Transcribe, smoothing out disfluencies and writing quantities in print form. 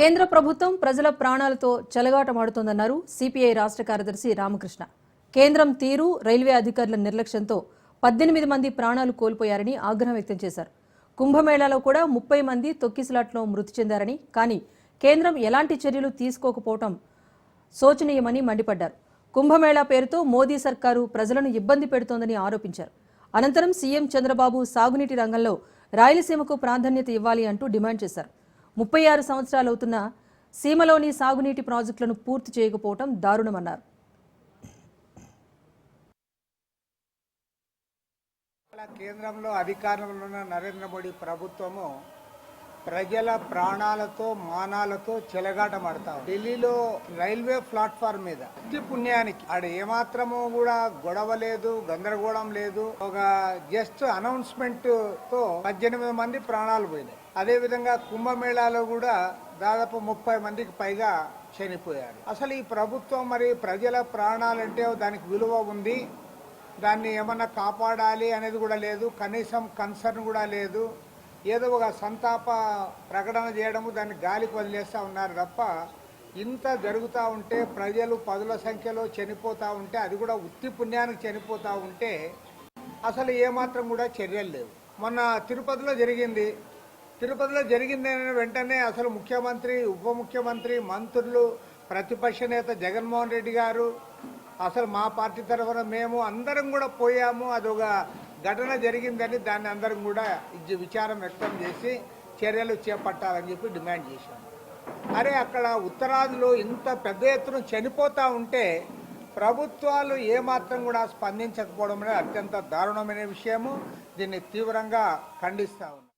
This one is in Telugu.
కేంద్ర ప్రభుత్వం ప్రజల ప్రాణాలతో చెలగాటమాడుతోందన్నారు సిపిఐ రాష్ట్ర కార్యదర్శి రామకృష్ణ. కేంద్రం తీరు, రైల్వే అధికారుల నిర్లక్ష్యంతో 18 మంది ప్రాణాలు కోల్పోయారని ఆగ్రహం వ్యక్తం చేశారు. కుంభమేళాలో కూడా 30 మంది తొక్కిసలాట్లో మృతి చెందారని, కానీ కేంద్రం ఎలాంటి చర్యలు తీసుకోకపోవడం శోచనీయమని మండిపడ్డారు. కుంభమేళా పేరుతో మోదీ సర్కారు ప్రజలను ఇబ్బంది పెడుతోందని ఆరోపించారు. అనంతరం సీఎం చంద్రబాబు సాగునీటి రంగంలో రాయలసీమకు ప్రాధాన్యత ఇవ్వాలి అంటూ డిమాండ్ చేశారు. 36 సంవత్సరాలవుతున్న సీమలోని సాగునీటి ప్రాజెక్టులను పూర్తి చేయకపోవడం దారుణమన్నారు. కేంద్రంలో అధికారంలో ఉన్న నరేంద్ర మోడీ ప్రభుత్వము ప్రజల ప్రాణాలతో మానాలతో చెలగాటమాడతాం. ఢిల్లీలో రైల్వే ప్లాట్ఫామ్ మీద అతి పుణ్యానికి ఆడ ఏమాత్రము కూడా గొడవ లేదు, గందరగోళం లేదు. ఒక జస్ట్ అనౌన్స్మెంట్ తో 18 మంది ప్రాణాలు పోయినాయి. అదే విధంగా కుంభమేళాలో కూడా దాదాపు 30 మందికి పైగా చనిపోయారు. అసలు ఈ ప్రభుత్వం మరి ప్రజల ప్రాణాలంటే దానికి విలువ ఉంది, దాన్ని ఏమన్నా కాపాడాలి అనేది కూడా లేదు, కనీసం కన్సర్న్ కూడా లేదు. ఏదో ఒక సంతాప ప్రకటన చేయడము, దాన్ని గాలికి వదిలేస్తూ ఉన్నారు తప్ప ఇంత జరుగుతూ ఉంటే ప్రజలు 10ల సంఖ్యలో చనిపోతూ ఉంటే, అది కూడా ఉత్తి పుణ్యానికి చనిపోతూ ఉంటే అసలు ఏమాత్రం కూడా చర్యలు లేవు. మొన్న తిరుపతిలో జరిగింది వెంటనే అసలు ముఖ్యమంత్రి, ఉప ముఖ్యమంత్రి, మంత్రులు, ప్రతిపక్ష నేత జగన్మోహన్ రెడ్డి గారు, అసలు మా పార్టీ తరఫున మేము అందరం కూడా పోయాము, అదొక ఘటన జరిగిందని దాన్ని అందరం కూడా విచారం వ్యక్తం చేసి చర్యలు చేపట్టాలని చెప్పి డిమాండ్ చేశాము. అరే అక్కడ ఉత్తరాదిలో ఇంత పెద్ద ఎత్తున చనిపోతూ ఉంటే ప్రభుత్వాలు ఏమాత్రం కూడా స్పందించకపోవడం అనేది అత్యంత దారుణమైన విషయము. దీన్ని తీవ్రంగా ఖండిస్తా ఉన్నాం.